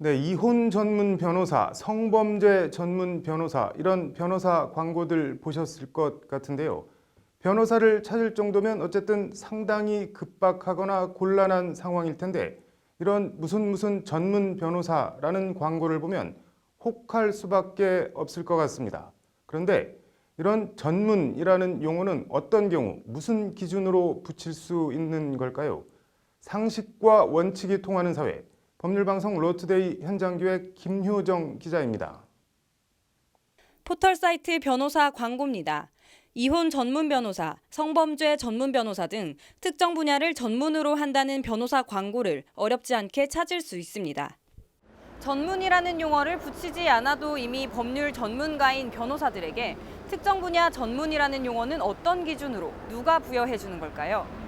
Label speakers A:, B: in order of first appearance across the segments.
A: 네, 이혼 전문 변호사, 성범죄 전문 변호사, 이런 변호사 광고들 보셨을 것 같은데요. 변호사를 찾을 정도면 어쨌든 상당히 급박하거나 곤란한 상황일 텐데 이런 무슨 전문 변호사라는 광고를 보면 혹할 수밖에 없을 것 같습니다. 그런데 이런 전문이라는 용어는 어떤 경우 무슨 기준으로 붙일 수 있는 걸까요? 상식과 원칙이 통하는 사회, 법률방송 로투데이 현장기획 김효정 기자입니다.
B: 포털 사이트 변호사 광고입니다. 이혼 전문 변호사, 성범죄 전문 변호사 등 특정 분야를 전문으로 한다는 변호사 광고를 어렵지 않게 찾을 수 있습니다. 전문이라는 용어를 붙이지 않아도 이미 법률 전문가인 변호사들에게 특정 분야 전문이라는 용어는 어떤 기준으로 누가 부여해 주는 걸까요?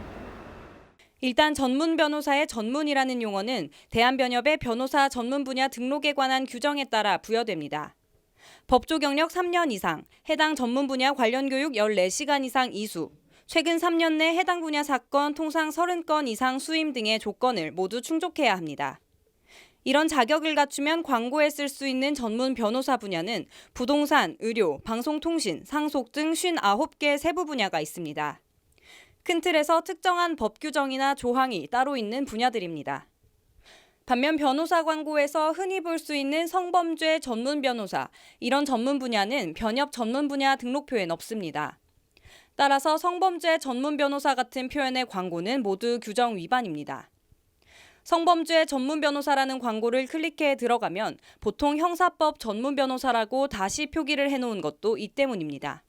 B: 일단 전문 변호사의 전문이라는 용어는 대한변협의 변호사 전문 분야 등록에 관한 규정에 따라 부여됩니다. 법조 경력 3년 이상, 해당 전문 분야 관련 교육 14시간 이상 이수, 최근 3년 내 해당 분야 사건 통상 30건 이상 수임 등의 조건을 모두 충족해야 합니다. 이런 자격을 갖추면 광고에 쓸 수 있는 전문 변호사 분야는 부동산, 의료, 방송통신, 상속 등 59개 세부 분야가 있습니다. 큰 틀에서 특정한 법 규정이나 조항이 따로 있는 분야들입니다. 반면 변호사 광고에서 흔히 볼 수 있는 성범죄 전문 변호사, 이런 전문 분야는 변협 전문 분야 등록표엔 없습니다. 따라서 성범죄 전문 변호사 같은 표현의 광고는 모두 규정 위반입니다. 성범죄 전문 변호사라는 광고를 클릭해 들어가면 보통 형사법 전문 변호사라고 다시 표기를 해놓은 것도 이 때문입니다.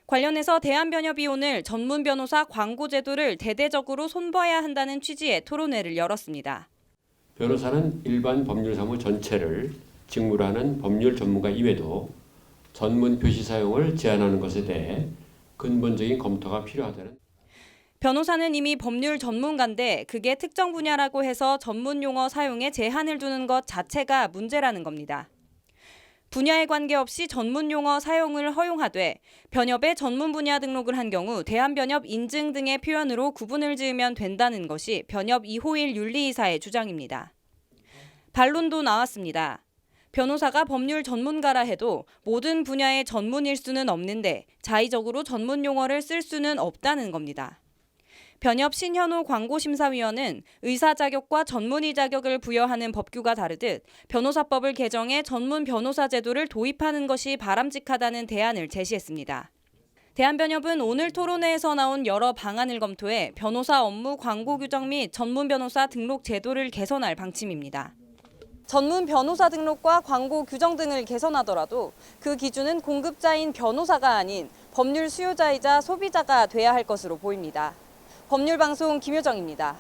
B: 관련해서 대한변협이 오늘 전문 변호사 광고 제도를 대대적으로 손봐야 한다는 취지의 토론회를 열었습니다.
C: 변호사는 일반 법률 사무 전체를 직무로 하는 법률 전문가 이외에도 전문 표시 사용을 제한하는 것에 대해 근본적인 검토가 필요하다는.
B: 변호사는 이미 법률 전문가인데 그게 특정 분야라고 해서 전문 용어 사용에 제한을 두는 것 자체가 문제라는 겁니다. 분야에 관계없이 전문 용어 사용을 허용하되 변협의 전문 분야 등록을 한 경우 대한변협 인증 등의 표현으로 구분을 지으면 된다는 것이 변협 이호일 윤리이사의 주장입니다. 반론도 나왔습니다. 변호사가 법률 전문가라 해도 모든 분야의 전문일 수는 없는데 자의적으로 전문 용어를 쓸 수는 없다는 겁니다. 변협 신현호 광고심사위원은 의사 자격과 전문의 자격을 부여하는 법규가 다르듯 변호사법을 개정해 전문 변호사 제도를 도입하는 것이 바람직하다는 대안을 제시했습니다. 대한변협은 오늘 토론회에서 나온 여러 방안을 검토해 변호사 업무 광고 규정 및 전문 변호사 등록 제도를 개선할 방침입니다. 전문 변호사 등록과 광고 규정 등을 개선하더라도 그 기준은 공급자인 변호사가 아닌 법률 수요자이자 소비자가 돼야 할 것으로 보입니다. 법률방송 김효정입니다.